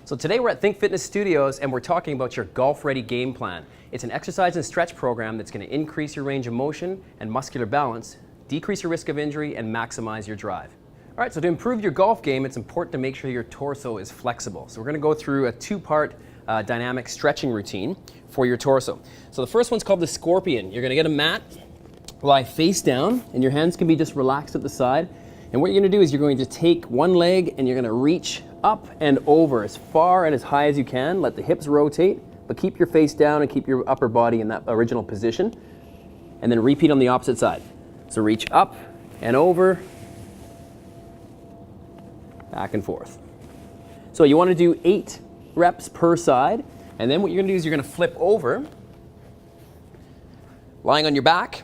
So today we're at Think Fitness Studios and we're talking about your golf ready game plan. It's an exercise and stretch program that's going to increase your range of motion and muscular balance, decrease your risk of injury, and maximize your drive. All right, so to improve your golf game, it's important to make sure your torso is flexible. So we're going to go through a two-part dynamic stretching routine for your torso. So the first one's called the scorpion. You're going to get a mat, lie face down, and your hands can be just relaxed at the side. And what you're going to do is you're going to take one leg and you're going to reach up and over as far and as high as you can. Let the hips rotate, but keep your face down and keep your upper body in that original position. And then repeat on the opposite side. So reach up and over, back and forth. So you want to do 8 reps per side. And then what you're going to do is you're going to flip over, lying on your back.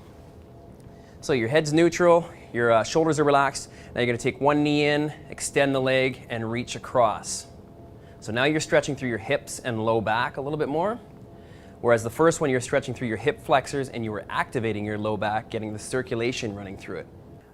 So your head's neutral, your shoulders are relaxed. Now you're going to take one knee in, extend the leg, and reach across. So now you're stretching through your hips and low back a little bit more. Whereas the first one, you're stretching through your hip flexors and you were activating your low back, getting the circulation running through it.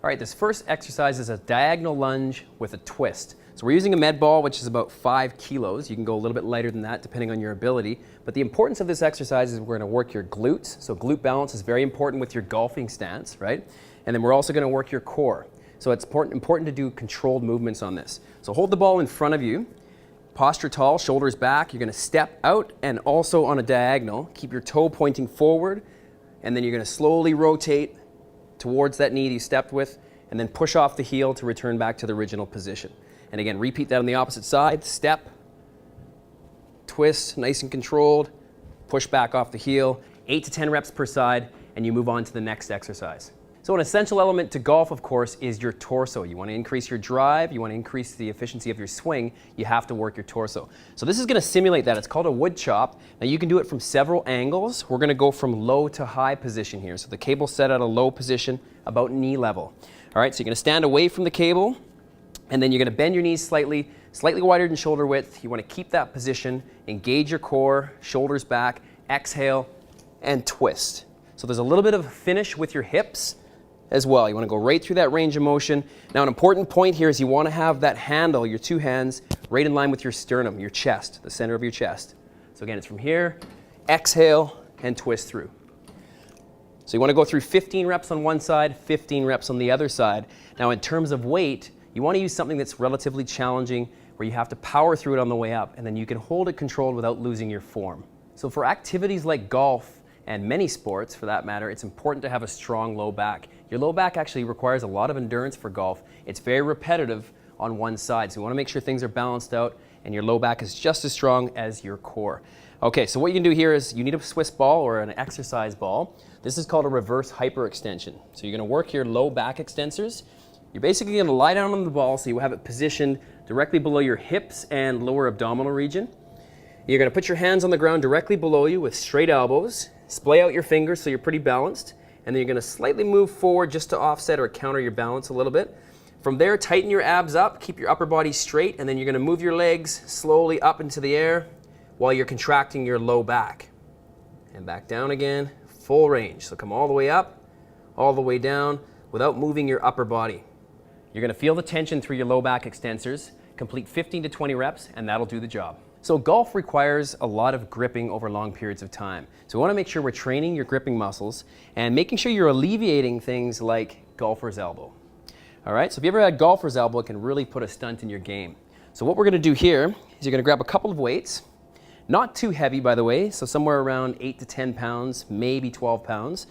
All right, this first exercise is a diagonal lunge with a twist. So we're using a med ball, which is about 5 kilos. You can go a little bit lighter than that, depending on your ability. But the importance of this exercise is we're going to work your glutes. So glute balance is very important with your golfing stance, right? And then we're also going to work your core. So it's important to do controlled movements on this. So hold the ball in front of you, posture tall, shoulders back. You're going to step out and also on a diagonal. Keep your toe pointing forward, and then you're going to slowly rotate towards that knee you stepped with, and then push off the heel to return back to the original position. And again, repeat that on the opposite side. Step, twist, nice and controlled, push back off the heel. 8 to 10 reps per side, and you move on to the next exercise. So an essential element to golf, of course, is your torso. You want to increase your drive, you want to increase the efficiency of your swing, you have to work your torso. So this is going to simulate that. It's called a wood chop. Now you can do it from several angles. We're going to go from low to high position here. So the cable's set at a low position, about knee level. All right, so you're going to stand away from the cable, and then you're going to bend your knees slightly wider than shoulder width. You want to keep that position, engage your core, shoulders back, exhale, and twist. So there's a little bit of a finish with your hips as well. You want to go right through that range of motion. Now an important point here is you want to have that handle, your 2 hands, right in line with your sternum, your chest, the center of your chest. So again, it's from here, exhale, and twist through. So you want to go through 15 reps on one side, 15 reps on the other side. Now in terms of weight, you want to use something that's relatively challenging where you have to power through it on the way up, and then you can hold it controlled without losing your form. So for activities like golf, and many sports for that matter, it's important to have a strong low back. Your low back actually requires a lot of endurance for golf. It's very repetitive on one side, so you want to make sure things are balanced out and your low back is just as strong as your core. Okay, so what you can do here is you need a Swiss ball or an exercise ball. This is called a reverse hyperextension. So you're going to work your low back extensors. You're basically going to lie down on the ball so you have it positioned directly below your hips and lower abdominal region. You're going to put your hands on the ground directly below you with straight elbows. Splay out your fingers so you're pretty balanced, and then you're going to slightly move forward just to offset or counter your balance a little bit. From there, tighten your abs up, keep your upper body straight, and then you're going to move your legs slowly up into the air while you're contracting your low back. And back down again, full range. So come all the way up, all the way down without moving your upper body. You're going to feel the tension through your low back extensors. Complete 15 to 20 reps, and that'll do the job. So golf requires a lot of gripping over long periods of time. So we want to make sure we're training your gripping muscles and making sure you're alleviating things like golfer's elbow. All right, so if you ever had golfer's elbow, it can really put a stunt in your game. So what we're going to do here is you're going to grab a couple of weights, not too heavy by the way, so somewhere around 8 to 10 pounds, maybe 12 pounds,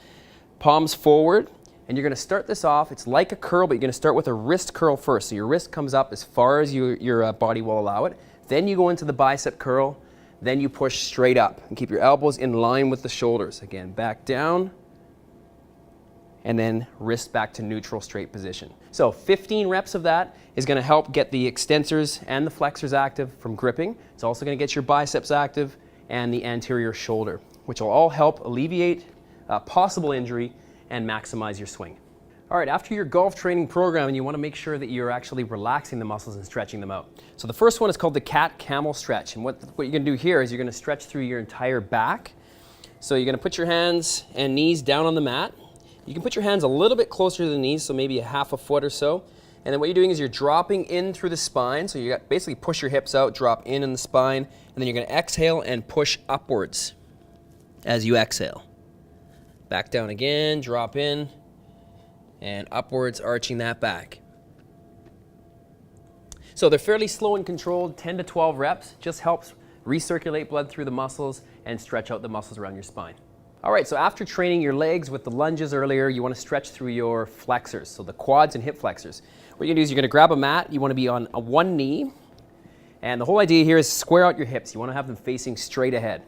palms forward, and you're going to start this off. It's like a curl, but you're going to start with a wrist curl first. So your wrist comes up as far as your body will allow it. Then you go into the bicep curl, then you push straight up and keep your elbows in line with the shoulders. Again, back down, and then wrist back to neutral straight position. So 15 reps of that is going to help get the extensors and the flexors active from gripping. It's also going to get your biceps active and the anterior shoulder, which will all help alleviate possible injury and maximize your swing. All right, after your golf training program, you want to make sure that you're actually relaxing the muscles and stretching them out. So the first one is called the cat-camel stretch. And what you're going to do here is you're going to stretch through your entire back. So you're going to put your hands and knees down on the mat. You can put your hands a little bit closer to the knees, so maybe a half a foot or so. And then what you're doing is you're dropping in through the spine. So you got basically push your hips out, drop in the spine, and then you're going to exhale and push upwards as you exhale. Back down again, drop in, and upwards, arching that back. So they're fairly slow and controlled, 10 to 12 reps. Just helps recirculate blood through the muscles and stretch out the muscles around your spine. All right, so after training your legs with the lunges earlier, you want to stretch through your flexors, so the quads and hip flexors. What you're going to do is you're going to grab a mat. You want to be on one knee. And the whole idea here is square out your hips. You want to have them facing straight ahead.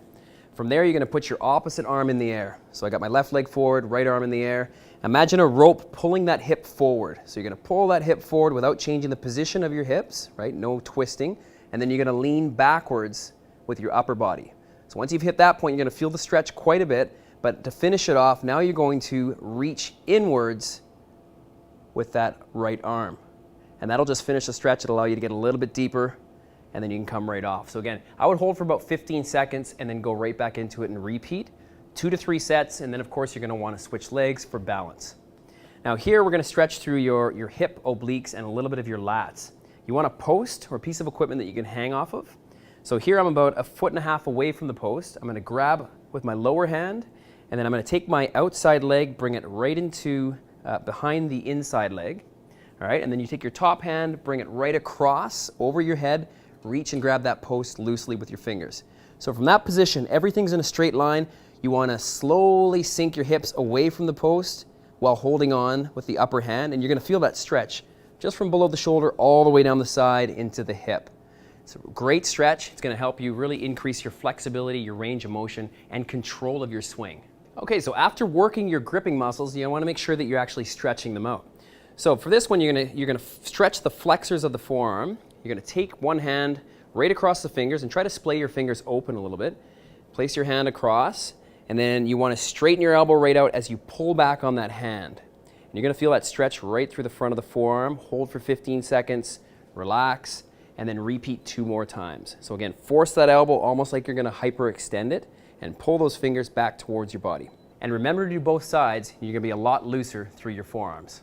From there, you're going to put your opposite arm in the air. So I got my left leg forward, right arm in the air. Imagine a rope pulling that hip forward. So you're going to pull that hip forward without changing the position of your hips, right? No twisting. And then you're going to lean backwards with your upper body. So once you've hit that point, you're going to feel the stretch quite a bit. But to finish it off, now you're going to reach inwards with that right arm. And that'll just finish the stretch. It'll allow you to get a little bit deeper, and then you can come right off. So again, I would hold for about 15 seconds and then go right back into it and repeat. 2 to 3 sets, and then of course you're going to want to switch legs for balance. Now here we're going to stretch through your hip obliques and a little bit of your lats. You want a post or a piece of equipment that you can hang off of. So here I'm about 1.5 feet away from the post. I'm going to grab with my lower hand, and then I'm going to take my outside leg, bring it right into behind the inside leg. All right, and then you take your top hand, bring it right across over your head, reach and grab that post loosely with your fingers. So from that position, everything's in a straight line. You want to slowly sink your hips away from the post while holding on with the upper hand, and you're going to feel that stretch just from below the shoulder all the way down the side into the hip. It's a great stretch. It's going to help you really increase your flexibility, your range of motion, and control of your swing. Okay, so after working your gripping muscles, you want to make sure that you're actually stretching them out. So for this one, you're going to stretch the flexors of the forearm. You're going to take one hand right across the fingers and try to splay your fingers open a little bit. Place your hand across, and then you want to straighten your elbow right out as you pull back on that hand. And you're going to feel that stretch right through the front of the forearm. Hold for 15 seconds, relax, and then repeat 2 more times. So again, force that elbow almost like you're going to hyperextend it, and pull those fingers back towards your body. And remember to do both sides. You're going to be a lot looser through your forearms.